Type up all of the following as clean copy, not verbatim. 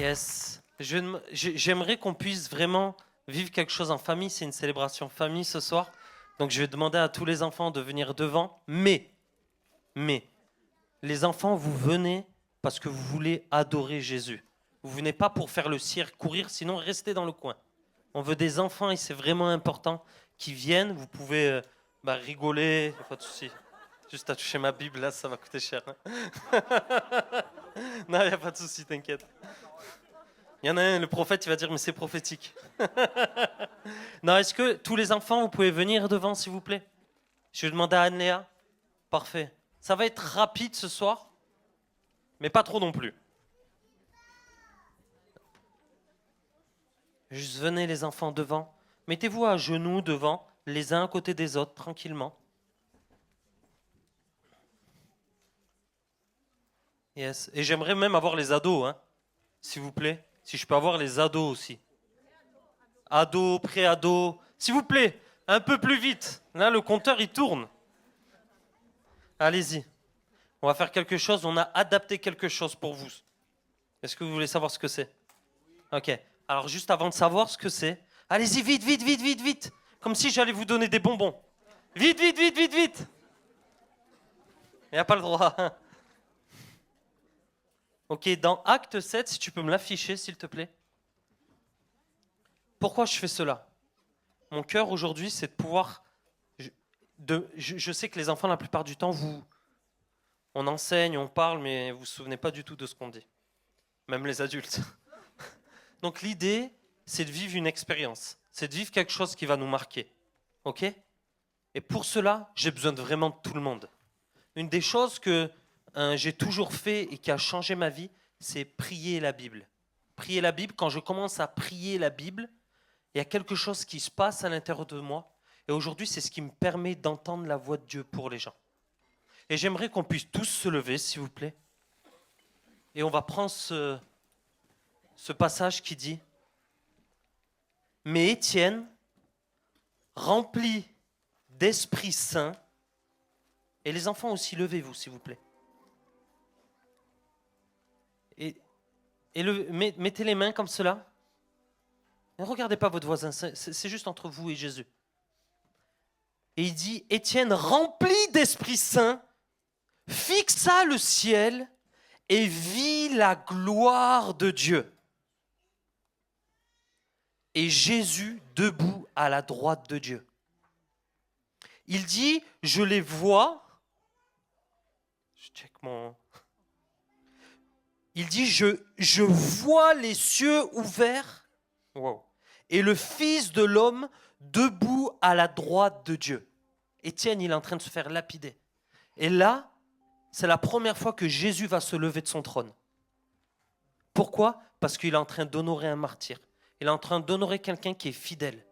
Yes. J'aimerais qu'on puisse vraiment vivre quelque chose en famille. C'est une célébration famille ce soir. Donc je vais demander à tous les enfants de venir devant. Mais, les enfants, vous venez parce que vous voulez adorer Jésus. Vous venez pas pour faire le cirque, courir, sinon restez dans le coin. On veut des enfants et c'est vraiment important qu'ils viennent. Vous pouvez rigoler, pas de souci. Juste à toucher ma Bible, là, ça va coûter cher. Hein. Non, il n'y a pas de souci, t'inquiète. Il y en a un, le prophète, il va dire, mais c'est prophétique. Non, est-ce que tous les enfants, vous pouvez venir devant, s'il vous plaît? Je vais demander à Anne-Léa. Parfait. Ça va être rapide ce soir, mais pas trop non plus. Juste venez les enfants devant. Mettez-vous à genoux devant, les uns à côté des autres, tranquillement. Yes. Et j'aimerais même avoir les ados, hein, s'il vous plaît. Si je peux avoir les ados aussi. Ados, pré-ados. S'il vous plaît, un peu plus vite. Là, le compteur, il tourne. Allez-y. On va faire quelque chose. On a adapté quelque chose pour vous. Est-ce que vous voulez savoir ce que c'est? Ok. Alors, juste avant de savoir ce que c'est, allez-y, vite, vite, vite, vite, vite. Comme si j'allais vous donner des bonbons. Vite, vite, vite, vite, vite. Il n'y a pas le droit. Ok, dans Acte 7, si tu peux me l'afficher, s'il te plaît. Pourquoi je fais cela? Mon cœur aujourd'hui, c'est de pouvoir... Je sais que les enfants, la plupart du temps, on enseigne, on parle, mais vous ne vous souvenez pas du tout de ce qu'on dit. Même les adultes. Donc l'idée, c'est de vivre une expérience. C'est de vivre quelque chose qui va nous marquer. Ok? Et pour cela, j'ai besoin vraiment de tout le monde. Une des choses que j'ai toujours fait et qui a changé ma vie, c'est prier la Bible. Prier la Bible, quand je commence à prier la Bible, il y a quelque chose qui se passe à l'intérieur de moi. Et aujourd'hui, c'est ce qui me permet d'entendre la voix de Dieu pour les gens. Et j'aimerais qu'on puisse tous se lever, s'il vous plaît. Et on va prendre ce passage qui dit « Mais Étienne, rempli d'Esprit Saint, et les enfants aussi, levez-vous, s'il vous plaît. Mettez les mains comme cela. Ne regardez pas votre voisin, c'est juste entre vous et Jésus. Et il dit, Étienne, rempli d'Esprit Saint, fixa le ciel et vit la gloire de Dieu. Et Jésus debout à la droite de Dieu. Il dit, je les vois. Je check mon... Il dit, je vois les cieux ouverts. Wow. Et le Fils de l'homme debout à la droite de Dieu. Étienne, il est en train de se faire lapider. Et là, c'est la première fois que Jésus va se lever de son trône. Pourquoi? Parce qu'il est en train d'honorer un martyr. Il est en train d'honorer quelqu'un qui est fidèle.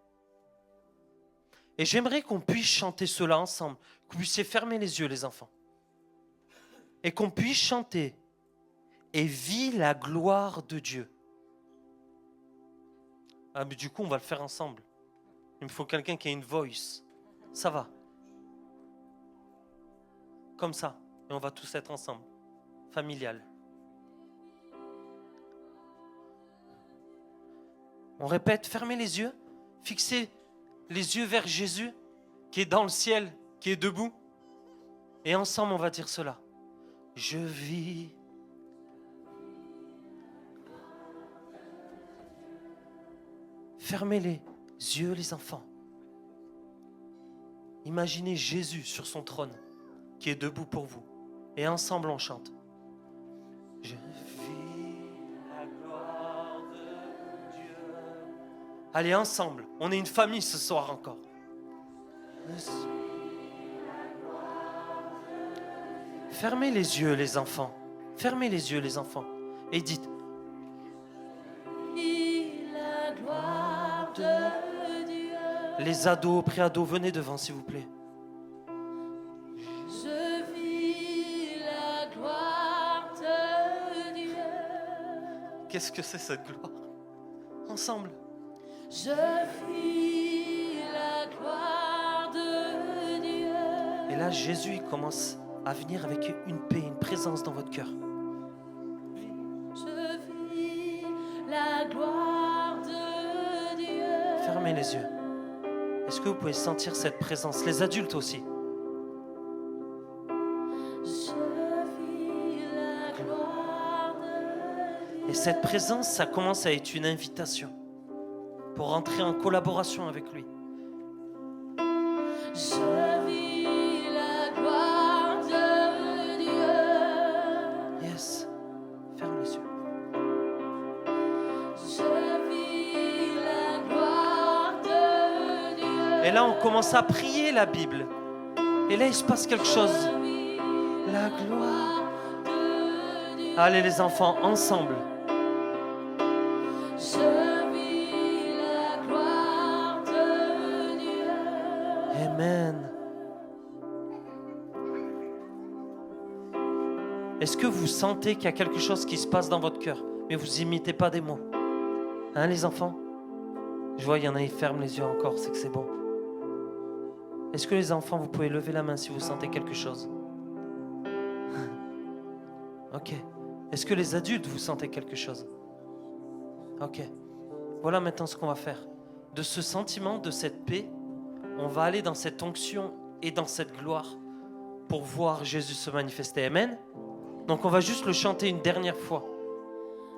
Et j'aimerais qu'on puisse chanter cela ensemble. Que vous puissiez fermer les yeux, les enfants. Et qu'on puisse chanter « Et vit la gloire de Dieu ». Ah, mais du coup, on va le faire ensemble. Il me faut quelqu'un qui a une voice. Ça va. Comme ça. Et on va tous être ensemble. Familial. On répète, fermez les yeux. Fixez les yeux vers Jésus, qui est dans le ciel, qui est debout. Et ensemble, on va dire cela. Je vis. Fermez les yeux, les enfants. Imaginez Jésus sur son trône, qui est debout pour vous. Et ensemble, on chante. Je vis la gloire de Dieu. Allez, ensemble. On est une famille ce soir encore. Fermez les yeux, les enfants. Fermez les yeux, les enfants. Et dites. Les ados, pré-ados, venez devant, s'il vous plaît. Je vis la gloire de Dieu. Qu'est-ce que c'est cette gloire? Ensemble. Je vis la gloire de Dieu. Et là, Jésus il commence à venir avec une paix, une présence dans votre cœur. Je vis Fermez les yeux. Est-ce que vous pouvez sentir cette présence? Les adultes aussi. Et cette présence, ça commence à être une invitation pour rentrer en collaboration avec lui. Je vis la gloire de Dieu. Yes. Ferme les yeux. Je vis la gloire de Dieu. Et là, on commence à prier la Bible. Et là, il se passe quelque chose. Je vis La gloire. de Dieu. Allez, les enfants, ensemble. Je vis la gloire de Dieu. Amen. Est-ce que vous sentez qu'il y a quelque chose qui se passe dans votre cœur, mais vous imitez pas des mots? Hein, les enfants? Je vois, il y en a qui ferment les yeux encore, c'est que c'est bon. Est-ce que les enfants, vous pouvez lever la main si vous sentez quelque chose? Ok. Est-ce que les adultes, vous sentez quelque chose? Ok. Voilà maintenant ce qu'on va faire. De ce sentiment, de cette paix, on va aller dans cette onction et dans cette gloire pour voir Jésus se manifester. Amen. Donc on va juste le chanter une dernière fois.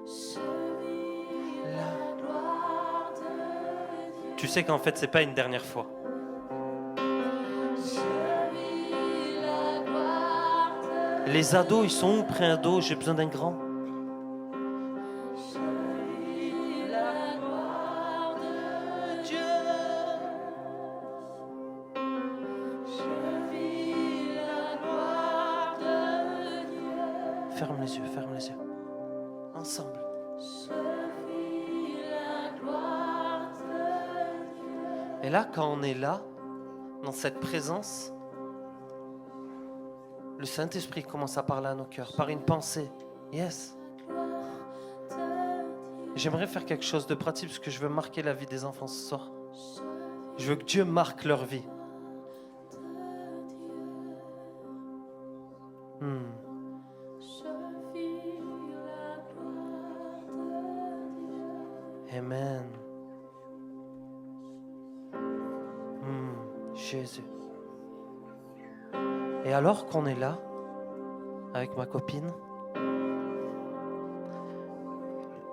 Je vis la gloire de Dieu. Tu sais qu'en fait, c'est pas une dernière fois. Je vis la gloire de Les ados, ils sont où? Pré-ados, j'ai besoin d'un grand. Je vis la gloire de Dieu. Je vis la gloire de Dieu. Ferme les yeux, ferme les yeux. Ensemble. Je vis la gloire de Dieu. Et là, quand on est là, dans cette présence, le Saint-Esprit commence à parler à nos cœurs par une pensée. Yes. J'aimerais faire quelque chose de pratique parce que je veux marquer la vie des enfants ce soir. Je veux que Dieu marque leur vie. Je vis la gloire de Dieu. Amen. Jésus. Et alors qu'on est là, avec ma copine,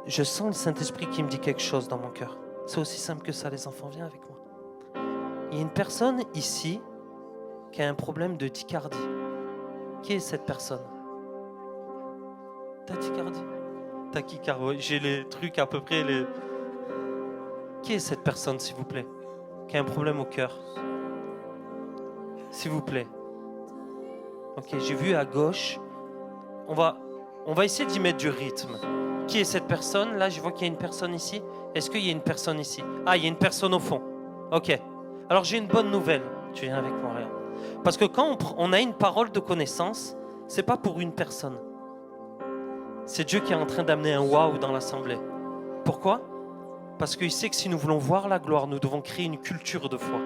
je sens le Saint-Esprit qui me dit quelque chose dans mon cœur. C'est aussi simple que ça, les enfants, viens avec moi. Il y a une personne ici qui a un problème de tachycardie. Qui est cette personne? Tachycardie? Tachycardie, j'ai les trucs à peu près. Qui est cette personne, s'il vous plaît, qui a un problème au cœur? S'il vous plaît. Ok, j'ai vu à gauche. On va essayer d'y mettre du rythme. Qui est cette personne? Là, je vois qu'il y a une personne ici. Est-ce qu'il y a une personne ici? Ah, il y a une personne au fond. Ok. Alors, j'ai une bonne nouvelle. Tu viens avec moi, regarde. Parce que quand on a une parole de connaissance, c'est pas pour une personne. C'est Dieu qui est en train d'amener un waouh dans l'assemblée. Pourquoi? Parce qu'il sait que si nous voulons voir la gloire, nous devons créer une culture de foi.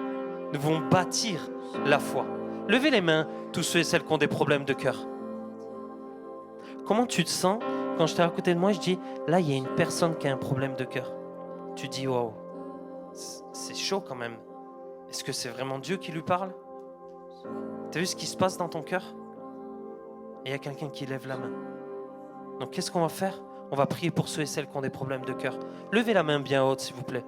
Nous devons bâtir la foi. Levez les mains, tous ceux et celles qui ont des problèmes de cœur. Comment tu te sens quand j'étais à côté de moi, je dis, là, il y a une personne qui a un problème de cœur. Tu dis, wow, c'est chaud quand même. Est-ce que c'est vraiment Dieu qui lui parle? Tu as vu ce qui se passe dans ton cœur? Et il y a quelqu'un qui lève la main. Donc, qu'est-ce qu'on va faire? On va prier pour ceux et celles qui ont des problèmes de cœur. Levez la main bien haute, s'il vous plaît.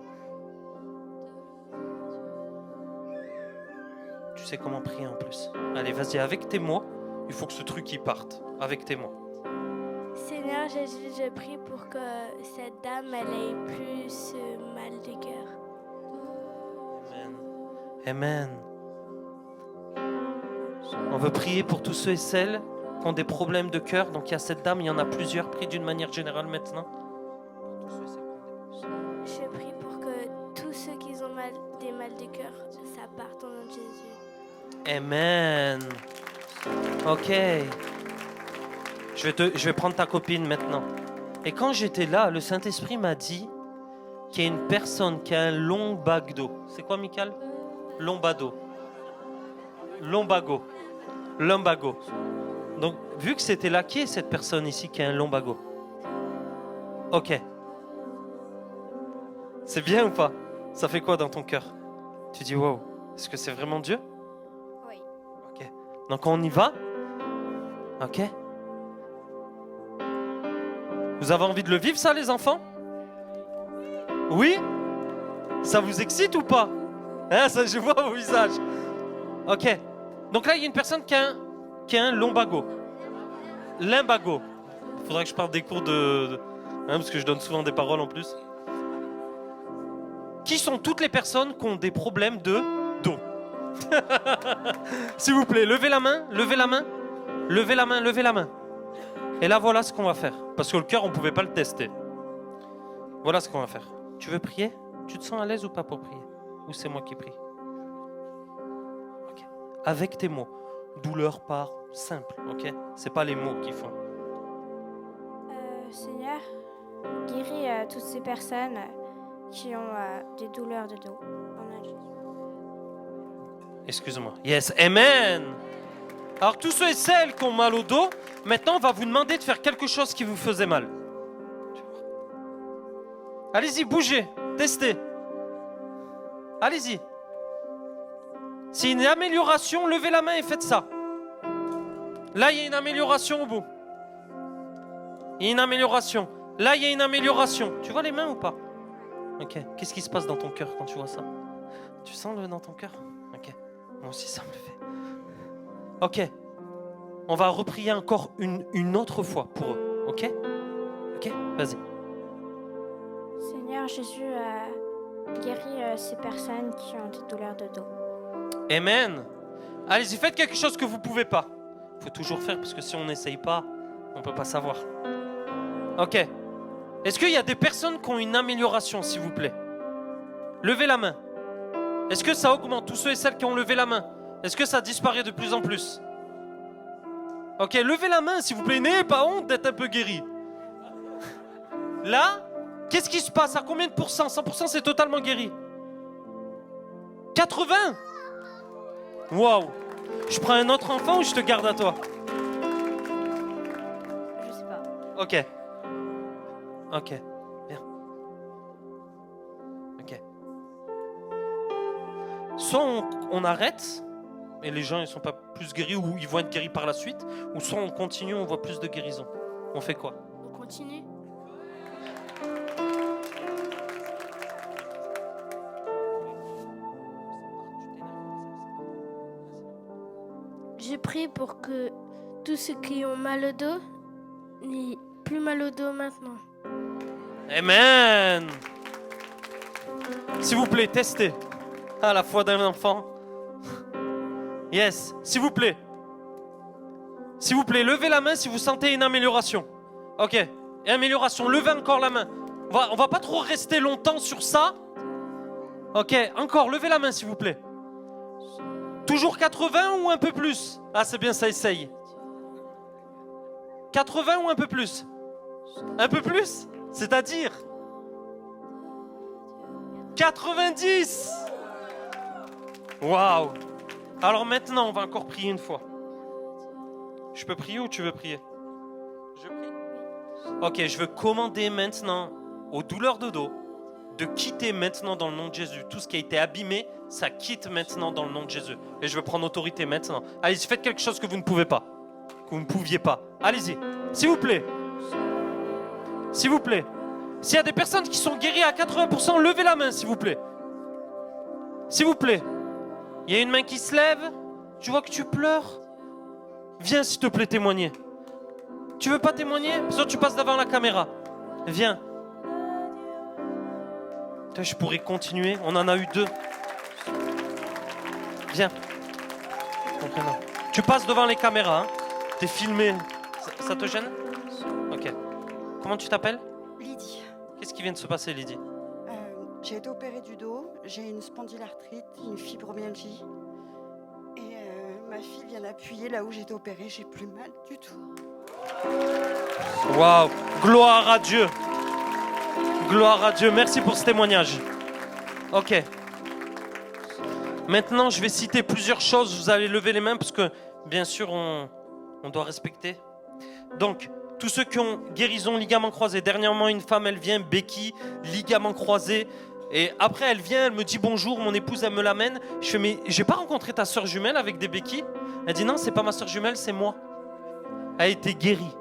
Tu sais comment prier en plus. Allez, vas-y, avec tes mots, il faut que ce truc y parte. Avec tes mots. Seigneur Jésus, je prie pour que cette dame elle ait plus mal de cœur. Amen. Amen. On veut prier pour tous ceux et celles qui ont des problèmes de cœur. Donc il y a cette dame, il y en a plusieurs, pris d'une manière générale maintenant. Je prie pour que tous ceux qui ont des mal de cœur, ça parte au nom de Jésus. Amen. Ok. Je vais prendre ta copine maintenant. Et quand j'étais là, le Saint-Esprit m'a dit qu'il y a une personne qui a un lombago. C'est quoi, Michael? Lombago. Lombago. Donc, vu que c'était là, qui est cette personne ici qui a un lombago? Ok. C'est bien ou pas? Ça fait quoi dans ton cœur? Tu dis, wow, est-ce que c'est vraiment Dieu? Oui. Ok. Donc on y va? Ok. Vous avez envie de le vivre ça les enfants? Oui? Ça vous excite ou pas? Hein, ça je vois vos visages. Ok. Donc là il y a une personne qui a un lumbago. Limbago. Il faudrait que je parle des cours hein, parce que je donne souvent des paroles en plus. Qui sont toutes les personnes qui ont des problèmes de dos? S'il vous plaît, levez la main, levez la main, levez la main, levez la main. Et là, voilà ce qu'on va faire. Parce que le cœur, on ne pouvait pas le tester. Voilà ce qu'on va faire. Tu veux prier? Tu te sens à l'aise ou pas pour prier? Ou c'est moi qui prie? Ok. Avec tes mots. Douleur par simple, ok? C'est pas les mots qui font. Seigneur, guéris toutes ces personnes qui ont des douleurs de dos. Au nom de Jésus. Excuse-moi. Yes, amen. Alors tous ceux et celles qui ont mal au dos, maintenant on va vous demander de faire quelque chose qui vous faisait mal. Allez-y, bougez, testez. Allez-y. S'il y a une amélioration, levez la main et faites ça. Là, il y a une amélioration au bout. Il y a une amélioration. Là, il y a une amélioration. Tu vois les mains ou pas? Ok. Qu'est-ce qui se passe dans ton cœur quand tu vois ça? Tu sens le dans ton cœur? Ok. Moi aussi, ça me le fait. Ok. On va reprier encore une autre fois pour eux. Ok? Ok? Vas-y. Seigneur Jésus, guéris ces personnes qui ont des douleurs de dos. Amen. Allez-y, faites quelque chose que vous ne pouvez pas. Il faut toujours faire parce que si on n'essaye pas, on ne peut pas savoir. Ok. Est-ce qu'il y a des personnes qui ont une amélioration, s'il vous plaît? Levez la main. Est-ce que ça augmente? Tous ceux et celles qui ont levé la main, est-ce que ça disparaît de plus en plus? Ok, levez la main, s'il vous plaît. N'ayez pas honte d'être un peu guéri. Là, qu'est-ce qui se passe? À combien de pourcents? 100% c'est totalement guéri. 80? Waouh. Je prends un autre enfant ou je te garde à toi? Je sais pas. Ok. Ok. Bien. Ok. Soit on arrête et les gens ils sont pas plus guéris ou ils vont être guéris par la suite, ou soit on continue, on voit plus de guérison. On fait quoi? On continue. Je prie pour que tous ceux qui ont mal au dos n'aient plus mal au dos maintenant. Amen. S'il vous plaît, testez. À la foi d'un enfant. Yes, s'il vous plaît. S'il vous plaît, levez la main si vous sentez une amélioration. Ok, et amélioration, levez encore la main. On va pas trop rester longtemps sur ça. Ok, encore, levez la main s'il vous plaît. Toujours 80 ou un peu plus? Ah, c'est bien, ça essaye. 80 ou un peu plus? Un peu plus? C'est-à-dire 90. Waouh. Alors maintenant, on va encore prier une fois. Je peux prier ou tu veux prier? Je prie. Ok, je veux commander maintenant aux douleurs de dos de quitter maintenant dans le nom de Jésus. Tout ce qui a été abîmé, ça quitte maintenant dans le nom de Jésus. Et je veux prendre autorité maintenant. Allez-y, faites quelque chose que vous ne pouvez pas. Que vous ne pouviez pas. Allez-y, s'il vous plaît. S'il vous plaît. S'il y a des personnes qui sont guéries à 80%, levez la main, s'il vous plaît. S'il vous plaît. Il y a une main qui se lève. Je vois que tu pleures. Viens, s'il te plaît, témoigner. Tu veux pas témoigner? Sinon, tu passes devant la caméra. Viens. Je pourrais continuer. On en a eu 2. Viens. Tu passes devant les caméras. Hein. T'es filmé. Ça te gêne? Ok. Comment tu t'appelles? Lydie. Qu'est-ce qui vient de se passer, Lydie? J'ai été opérée du dos, j'ai une spondylarthrite, une fibromyalgie. Et ma fille vient d'appuyer là où j'ai été opérée, j'ai plus mal du tout. Waouh! Gloire à Dieu! Gloire à Dieu, merci pour ce témoignage. Ok. Maintenant, je vais citer plusieurs choses. Vous allez lever les mains parce que, bien sûr, on doit respecter. Donc, tous ceux qui ont guérison, ligament croisé. Dernièrement, une femme, elle vient, béquille, ligament croisé. Et après, elle vient, elle me dit bonjour, mon épouse, elle me l'amène. Je fais, mais j'ai pas rencontré ta soeur jumelle avec des béquilles? Elle dit, non, c'est pas ma soeur jumelle, c'est moi. Elle a été guérie.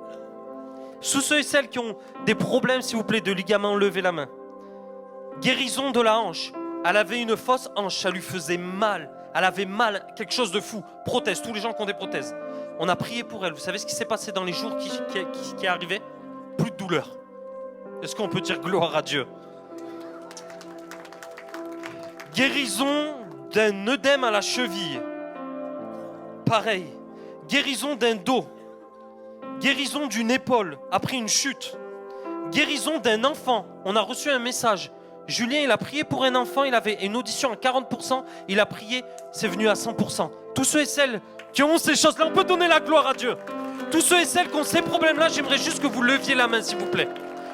Sous ceux et celles qui ont des problèmes, s'il vous plaît, de ligaments, levez la main. Guérison de la hanche. Elle avait une fausse hanche, ça lui faisait mal. Elle avait mal, quelque chose de fou. Prothèse, tous les gens qui ont des prothèses. On a prié pour elle. Vous savez ce qui s'est passé dans les jours qui est arrivé? Plus de douleur. Est-ce qu'on peut dire gloire à Dieu? Guérison d'un œdème à la cheville. Pareil. Guérison d'un dos. Guérison d'une épaule après une chute. Guérison d'un enfant. On a reçu un message. Julien, il a prié pour un enfant. Il avait une audition à 40%. Il a prié, c'est venu à 100%. Tous ceux et celles qui ont ces choses-là, on peut donner la gloire à Dieu. Tous ceux et celles qui ont ces problèmes-là, j'aimerais juste que vous leviez la main, s'il vous plaît.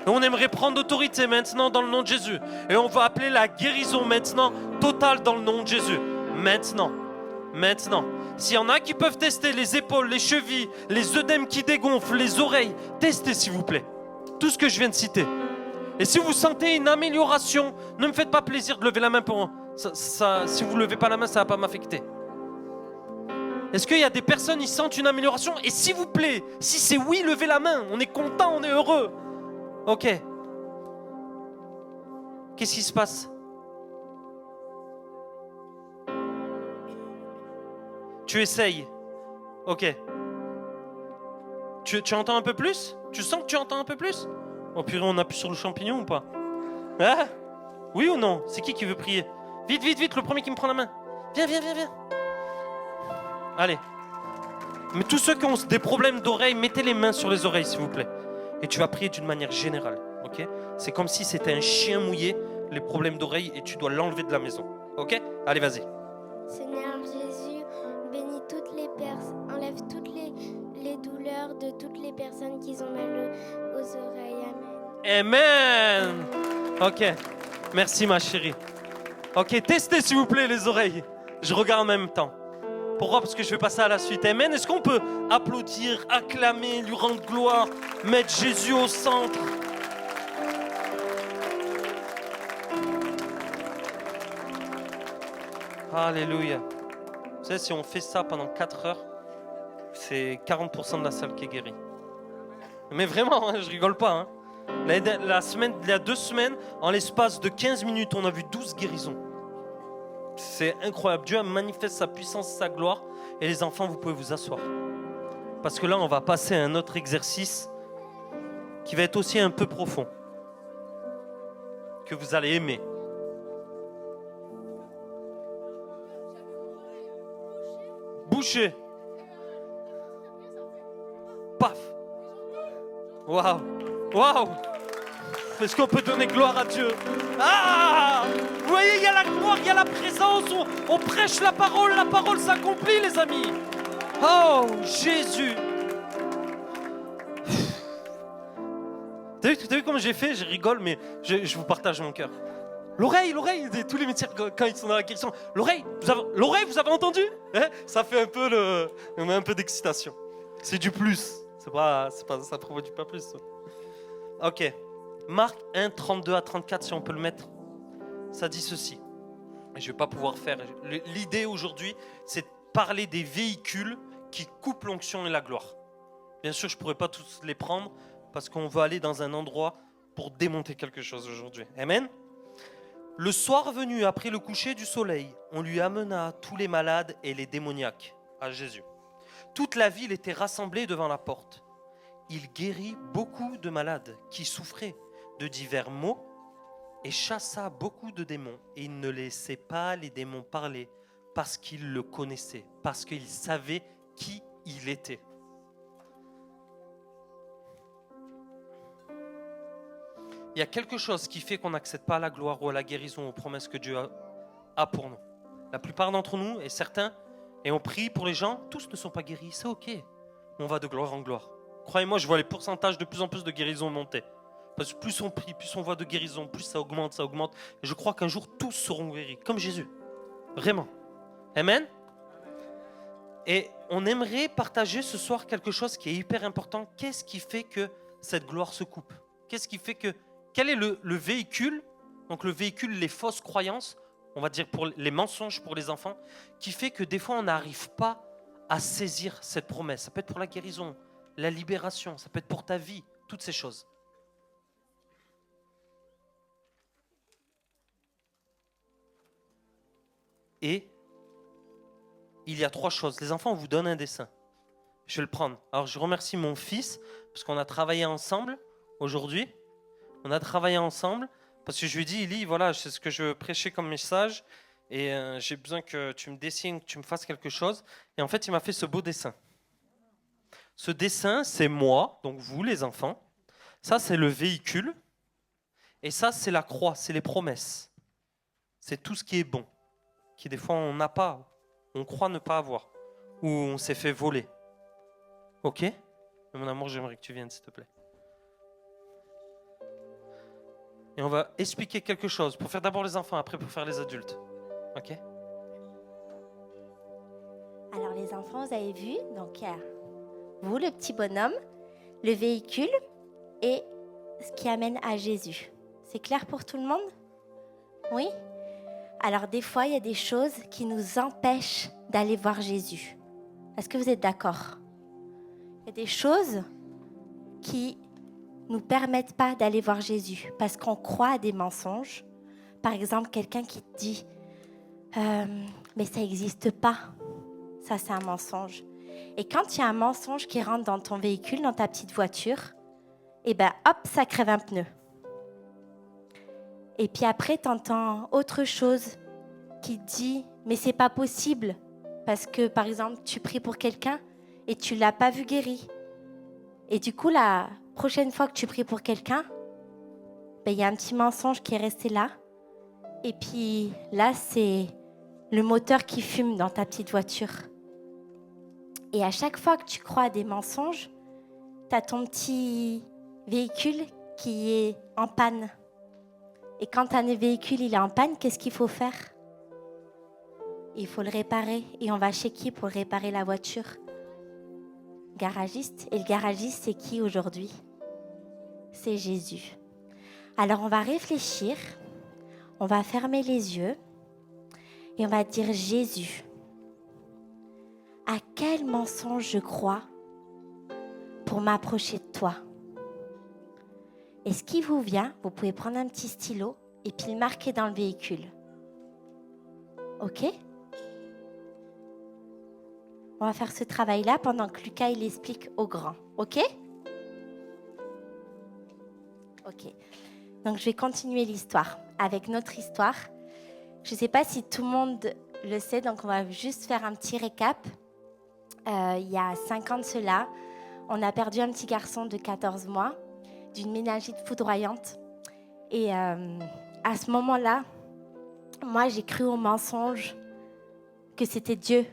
Et on aimerait prendre autorité maintenant dans le nom de Jésus. Et on va appeler la guérison maintenant totale dans le nom de Jésus. Maintenant. S'il y en a qui peuvent tester les épaules, les chevilles, les œdèmes qui dégonflent, les oreilles, testez s'il vous plaît. Tout ce que je viens de citer. Et si vous sentez une amélioration, ne me faites pas plaisir de lever la main pour moi. Si vous ne levez pas la main, ça ne va pas m'affecter. Est-ce qu'il y a des personnes qui sentent une amélioration? Et s'il vous plaît, si c'est oui, levez la main. On est content, on est heureux. Ok. Qu'est-ce qui se passe? Tu essayes. Ok. Tu entends un peu plus? Tu sens que tu entends un peu plus? Oh purée, on appuie sur le champignon ou pas? Hein? Oui ou non? C'est qui veut prier? Vite, le premier qui me prend la main. Viens. Allez. Mais tous ceux qui ont des problèmes d'oreilles, mettez les mains sur les oreilles s'il vous plaît. Et tu vas prier d'une manière générale. Ok? C'est comme si c'était un chien mouillé, les problèmes d'oreilles, et tu dois l'enlever de la maison. Ok? Allez, vas-y. Seigneur Jésus, bénis toutes les personnes, enlève toutes les douleurs de toutes les personnes qui ont mal aux oreilles. Amen. Amen. Ok. Merci ma chérie. Ok, testez s'il vous plaît les oreilles. Je regarde en même temps. Pourquoi? Parce que je vais passer à la suite. Amen. Est-ce qu'on peut applaudir, acclamer, lui rendre gloire, mettre Jésus au centre? Alléluia. Vous savez, si on fait ça pendant 4 heures, c'est 40% de la salle qui est guérie. Mais vraiment, hein, je rigole pas. Hein. Il y a 2 semaines, en l'espace de 15 minutes, on a vu 12 guérisons. C'est incroyable. Dieu manifeste sa puissance, sa gloire. Et les enfants, vous pouvez vous asseoir. Parce que là, on va passer à un autre exercice qui va être aussi un peu profond. Que vous allez aimer. Boucher. Paf. Waouh. Est-ce qu'on peut donner gloire à Dieu? Ah! Vous voyez, il y a la gloire, il y a la présence. On prêche la parole s'accomplit, les amis. Oh, Jésus. T'as vu comment j'ai fait? Je rigole, mais je vous partage mon cœur. L'oreille, tous les métiers, quand ils sont dans la question. L'oreille, vous avez entendu? Hein? Ça fait un peu d'excitation. C'est du plus. Ça produit pas plus. Ok. Marc 1, 32 à 34, si on peut le mettre. Ça dit ceci. Je ne vais pas pouvoir faire. L'idée aujourd'hui, c'est de parler des véhicules qui coupent l'onction et la gloire. Bien sûr, je ne pourrais pas tous les prendre parce qu'on va aller dans un endroit pour démonter quelque chose aujourd'hui. Amen. Le soir venu, après le coucher du soleil, on lui amena tous les malades et les démoniaques à Jésus. Toute la ville était rassemblée devant la porte. Il guérit beaucoup de malades qui souffraient de divers maux et chassa beaucoup de démons. Et il ne laissait pas les démons parler parce qu'il le connaissait, parce qu'il savait qui il était. Il y a quelque chose qui fait qu'on n'accède pas à la gloire ou à la guérison, aux promesses que Dieu a pour nous. La plupart d'entre nous, et certains, et on prie pour les gens, tous ne sont pas guéris, c'est ok. On va de gloire en gloire. Croyez-moi, je vois les pourcentages de plus en plus de guérison monter. Parce que plus on prie, plus on voit de guérison, plus ça augmente. Et je crois qu'un jour, tous seront guéris, comme Jésus. Vraiment. Amen. Et on aimerait partager ce soir quelque chose qui est hyper important. Qu'est-ce qui fait que cette gloire se coupe? Quel est le véhicule Donc le véhicule, les fausses croyances, on va dire pour les mensonges pour les enfants, qui fait que des fois on n'arrive pas à saisir cette promesse. Ça peut être pour la guérison, la libération, ça peut être pour ta vie, toutes ces choses. Et il y a 3 choses. Les enfants, on vous donne un dessin. Je vais le prendre. Alors je remercie mon fils parce qu'on a travaillé ensemble aujourd'hui. On a travaillé ensemble parce que je lui ai dit, Eli, voilà, c'est ce que je prêchais comme message et j'ai besoin que tu me dessines, que tu me fasses quelque chose. Et en fait, il m'a fait ce beau dessin. Ce dessin, c'est moi, donc vous les enfants. Ça, c'est le véhicule. Et ça, c'est la croix, c'est les promesses. C'est tout ce qui est bon, qui des fois on n'a pas, on croit ne pas avoir, ou on s'est fait voler. Ok ? Mais mon amour, j'aimerais que tu viennes, s'il te plaît. Et on va expliquer quelque chose, pour faire d'abord les enfants, après pour faire les adultes. Ok ? Alors les enfants, vous avez vu, donc il y a vous, le petit bonhomme, le véhicule et ce qui amène à Jésus. C'est clair pour tout le monde ? Oui ? Alors des fois, il y a des choses qui nous empêchent d'aller voir Jésus. Est-ce que vous êtes d'accord ? Il y a des choses qui nous permettent pas d'aller voir Jésus parce qu'on croit à des mensonges. Par exemple, quelqu'un qui te dit mais ça n'existe pas. Ça, c'est un mensonge. Et quand il y a un mensonge qui rentre dans ton véhicule, dans ta petite voiture, et ben hop, ça crève un pneu. Et puis après, tu entends autre chose qui te dit mais c'est pas possible parce que, par exemple, tu pries pour quelqu'un et tu l'as pas vu guéri. Et du coup, la prochaine fois que tu pries pour quelqu'un, ben, y a un petit mensonge qui est resté là. Et puis là, c'est le moteur qui fume dans ta petite voiture. Et à chaque fois que tu crois à des mensonges, tu as ton petit véhicule qui est en panne. Et quand un véhicule il est en panne, qu'est-ce qu'il faut faire ? Il faut le réparer. Et on va chez qui pour réparer la voiture ? Garagiste. Et le garagiste, c'est qui aujourd'hui ? C'est Jésus. Alors on va réfléchir, on va fermer les yeux et on va dire Jésus, à quel mensonge je crois pour m'approcher de toi ? Et ce qui vous vient, vous pouvez prendre un petit stylo et puis le marquer dans le véhicule. Ok ? On va faire ce travail-là pendant que Lucas il explique aux grands. Ok ? Ok. Donc je vais continuer l'histoire avec notre histoire. Je ne sais pas si tout le monde le sait, donc on va juste faire un petit récap. Il y a 5 ans de cela, on a perdu un petit garçon de 14 mois d'une méningite foudroyante. Et à ce moment-là, moi j'ai cru au mensonge que c'était Dieu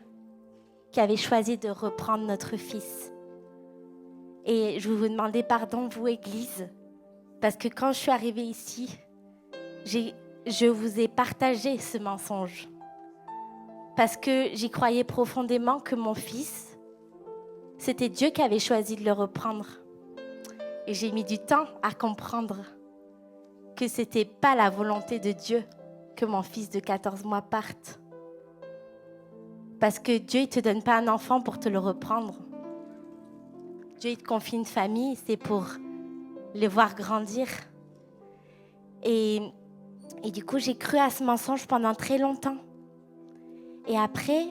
qui avait choisi de reprendre notre fils. Et je vais vous demander pardon, vous, Église, parce que quand je suis arrivée ici, je vous ai partagé ce mensonge. Parce que j'y croyais profondément que mon fils, c'était Dieu qui avait choisi de le reprendre. Et j'ai mis du temps à comprendre que ce n'était pas la volonté de Dieu que mon fils de 14 mois parte. Parce que Dieu ne te donne pas un enfant pour te le reprendre. Dieu il te confie une famille, c'est pour les voir grandir. Et du coup, j'ai cru à ce mensonge pendant très longtemps. Et après,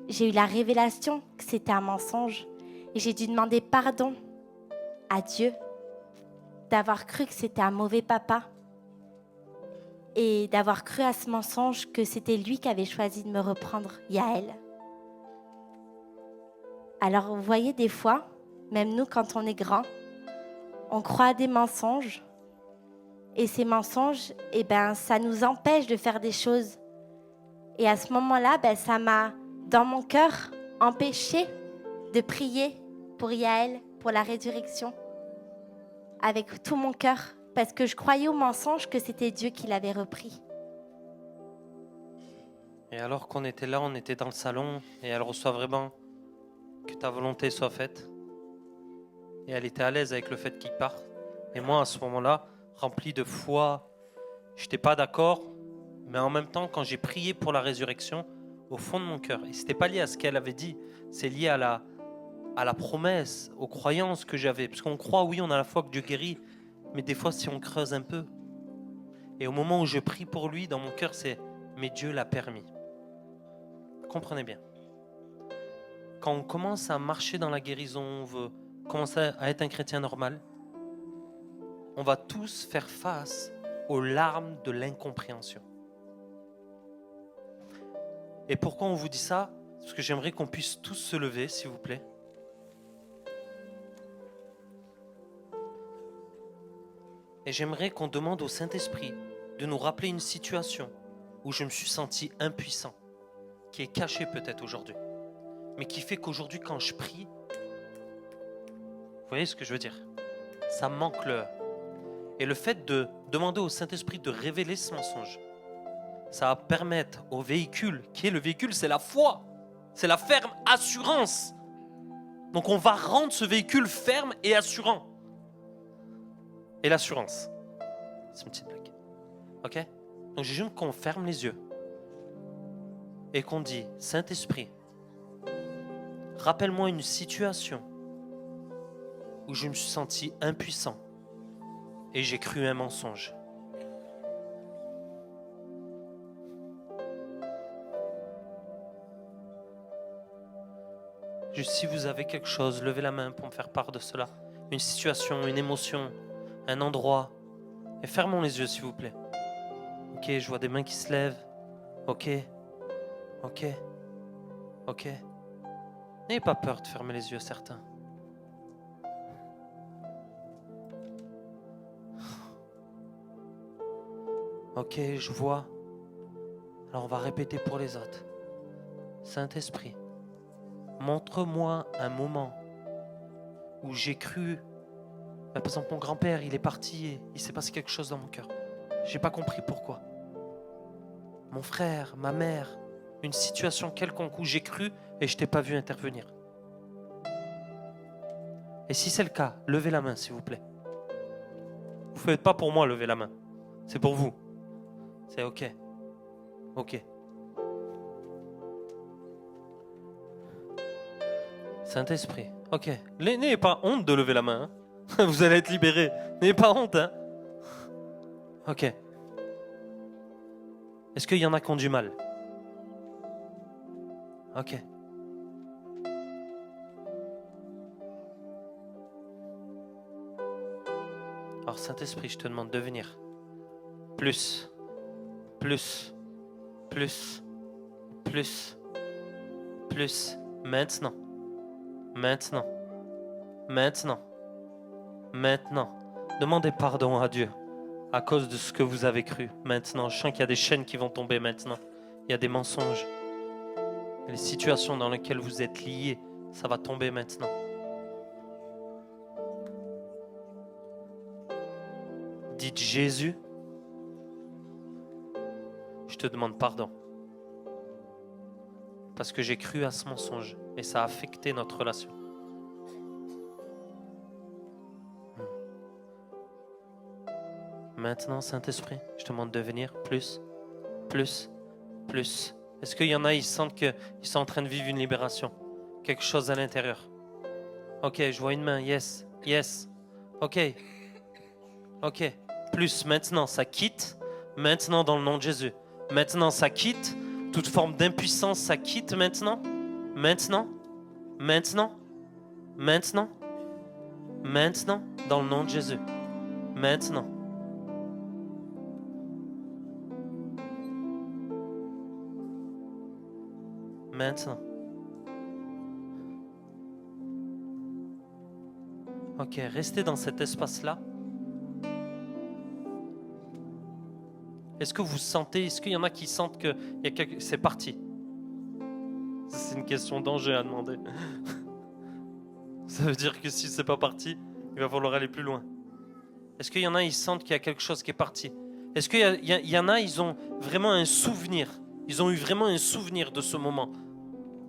j'ai eu la révélation que c'était un mensonge. Et j'ai dû demander pardon à Dieu d'avoir cru que c'était un mauvais papa. Et d'avoir cru à ce mensonge que c'était lui qui avait choisi de me reprendre, Yaël. Alors, vous voyez, des fois, même nous, quand on est grand, on croit à des mensonges. Et ces mensonges, ça nous empêche de faire des choses. Et à ce moment-là, ça m'a, dans mon cœur, empêché de prier pour Yaël, pour la résurrection, avec tout mon cœur, parce que je croyais au mensonge que c'était Dieu qui l'avait repris. Et alors qu'on était là, on était dans le salon, et elle reçoit vraiment que ta volonté soit faite. Et elle était à l'aise avec le fait qu'il parte. Et moi, à ce moment-là, rempli de foi, Je n'étais pas d'accord, mais en même temps, quand j'ai prié pour la résurrection, au fond de mon cœur, et ce n'était pas lié à ce qu'elle avait dit, c'est lié à la promesse, aux croyances que j'avais. Parce qu'on croit, oui, on a la foi que Dieu guérit, mais des fois, si on creuse un peu, et au moment où je prie pour lui, dans mon cœur, c'est « mais Dieu l'a permis ». Comprenez bien. Quand on commence à marcher dans la guérison, on veut commencer à être un chrétien normal, on va tous faire face aux larmes de l'incompréhension. Et pourquoi on vous dit ça? Parce que j'aimerais qu'on puisse tous se lever, s'il vous plaît. Et j'aimerais qu'on demande au Saint-Esprit de nous rappeler une situation où je me suis senti impuissant, qui est cachée peut-être aujourd'hui, mais qui fait qu'aujourd'hui, quand je prie, vous voyez ce que je veux dire? Ça manque le... Et le fait de demander au Saint-Esprit de révéler ce mensonge, ça va permettre au véhicule, qui est le véhicule, c'est la foi, c'est la ferme assurance. Donc on va rendre ce véhicule ferme et assurant. Et l'assurance, c'est une petite blague. Ok? Donc j'ai juste qu'on ferme les yeux et qu'on dit, Saint-Esprit, rappelle-moi une situation où je me suis senti impuissant et j'ai cru un mensonge. Juste si vous avez quelque chose, levez la main pour me faire part de cela. Une situation, une émotion, un endroit. Et fermons les yeux s'il vous plaît. Ok, je vois des mains qui se lèvent. Ok. N'ayez pas peur de fermer les yeux, certains. Ok, je vois. Alors on va répéter pour les autres. Saint-Esprit, montre-moi un moment où j'ai cru. Par exemple, mon grand-père, il est parti et il s'est passé quelque chose dans mon cœur. J'ai pas compris pourquoi. Mon frère, ma mère, une situation quelconque où j'ai cru et je t'ai pas vu intervenir. Et si c'est le cas, levez la main, s'il vous plaît. Vous faites pas pour moi lever la main. C'est pour vous. C'est ok. Ok. Saint-Esprit. Ok. N'ayez pas honte de lever la main. Hein. Vous allez être libérés. N'ayez pas honte. Hein. Ok. Est-ce qu'il y en a qui ont du mal? Ok. Alors Saint-Esprit, je te demande de venir. Plus. Maintenant. Demandez pardon à Dieu à cause de ce que vous avez cru. Maintenant, je sens qu'il y a des chaînes qui vont tomber maintenant. Il y a des mensonges. Les situations dans lesquelles vous êtes liés, ça va tomber maintenant. Dites Jésus, je te demande pardon. Parce que j'ai cru à ce mensonge et ça a affecté notre relation. Maintenant, Saint-Esprit, je te demande de venir plus. Est-ce qu'il y en a, ils sentent qu'ils sont en train de vivre une libération? Quelque chose à l'intérieur. Ok, je vois une main, yes. Ok. Plus, maintenant, ça quitte. Maintenant, dans le nom de Jésus. Maintenant, ça quitte. Toute forme d'impuissance, ça quitte maintenant. Maintenant, dans le nom de Jésus. Maintenant. Ok, restez dans cet espace-là. Est-ce que vous sentez, est-ce qu'il y en a qui sentent que c'est parti? C'est une question d'enjeu à demander. Ça veut dire que si c'est pas parti, il va falloir aller plus loin. Est-ce qu'il y en a, ils sentent qu'il y a quelque chose qui est parti? Est-ce qu'il y en a, ils ont vraiment un souvenir? Ils ont eu vraiment un souvenir de ce moment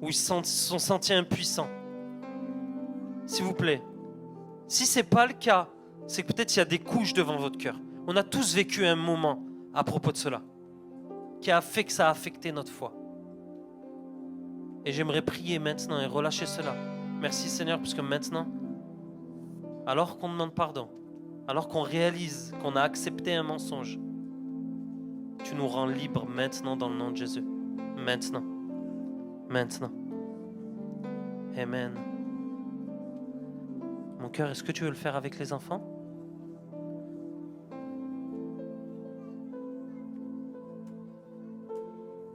où ils se sont sentis impuissants. S'il vous plaît. Si ce n'est pas le cas, c'est que peut-être il y a des couches devant votre cœur. On a tous vécu un moment à propos de cela, qui a fait que ça a affecté notre foi. Et j'aimerais prier maintenant et relâcher cela. Merci Seigneur, parce que maintenant, alors qu'on demande pardon, alors qu'on réalise qu'on a accepté un mensonge, tu nous rends libres maintenant dans le nom de Jésus. Maintenant. Maintenant. Amen. Mon cœur, est-ce que tu veux le faire avec les enfants?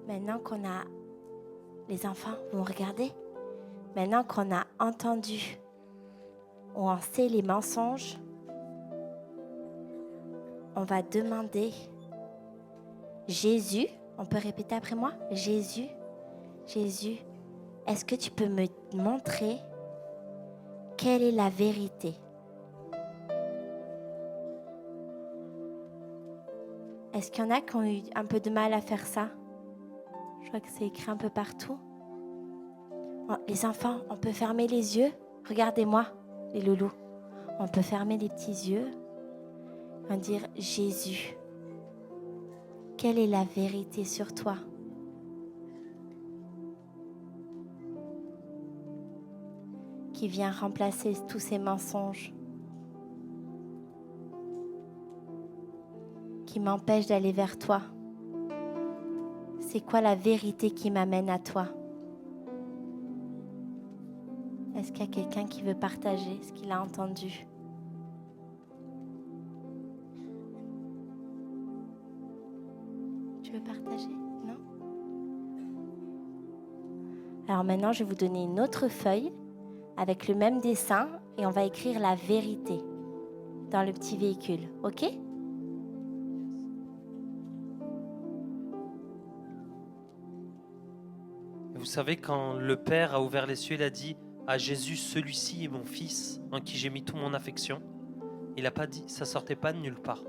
Maintenant qu'on a... Les enfants vont regarder. Maintenant qu'on a entendu ou on sait les mensonges, on va demander Jésus, on peut répéter après moi? Jésus, Jésus, est-ce que tu peux me montrer quelle est la vérité? Est-ce qu'il y en a qui ont eu un peu de mal à faire ça? Je crois que c'est écrit un peu partout. Les enfants, on peut fermer les yeux. Regardez-moi, les loulous. On peut fermer les petits yeux. On va dire Jésus. Quelle est la vérité sur toi? Qui vient remplacer tous ces mensonges, qui m'empêchent d'aller vers toi. C'est quoi la vérité qui m'amène à toi? Est-ce qu'il y a quelqu'un qui veut partager ce qu'il a entendu? Tu veux partager? Non? Alors maintenant, je vais vous donner une autre feuille avec le même dessin et on va écrire la vérité dans le petit véhicule. OK? Vous savez, quand le Père a ouvert les cieux, il a dit à Jésus, celui-ci est mon fils en qui j'ai mis toute mon affection. Il n'a pas dit, ça sortait pas de nulle part.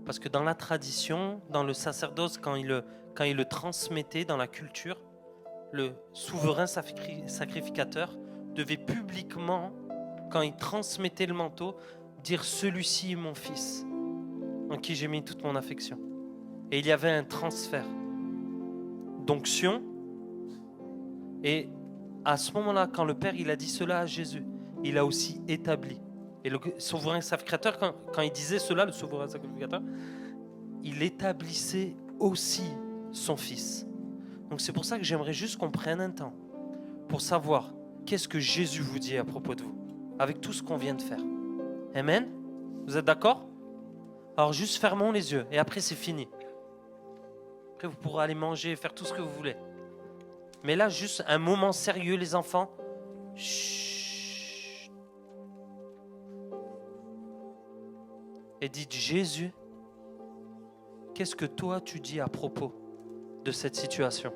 Parce que dans la tradition, dans le sacerdoce, quand il le transmettait dans la culture, le souverain sacrificateur devait publiquement, quand il transmettait le manteau, dire celui-ci est mon fils en qui j'ai mis toute mon affection. Et il y avait un transfert d'onction. Et à ce moment-là, quand le Père il a dit cela à Jésus, il a aussi établi. Et le souverain sacrificateur, quand il disait cela, le souverain sacrificateur, il établissait aussi son Fils. Donc c'est pour ça que j'aimerais juste qu'on prenne un temps pour savoir qu'est-ce que Jésus vous dit à propos de vous, avec tout ce qu'on vient de faire. Amen? Vous êtes d'accord? Alors juste fermons les yeux et après c'est fini. Après vous pourrez aller manger, faire tout ce que vous voulez. Mais là, juste un moment sérieux, les enfants. Chut. Et dites, Jésus, qu'est-ce que toi tu dis à propos de cette situation?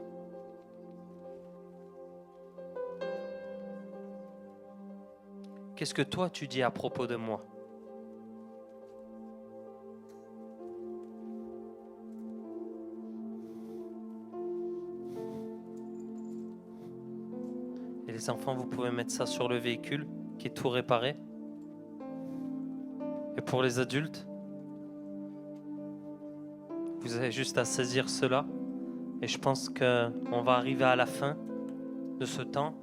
Qu'est-ce que toi tu dis à propos de moi? Et les enfants, vous pouvez mettre ça sur le véhicule qui est tout réparé. Et pour les adultes, vous avez juste à saisir cela. Et je pense qu'on va arriver à la fin de ce temps.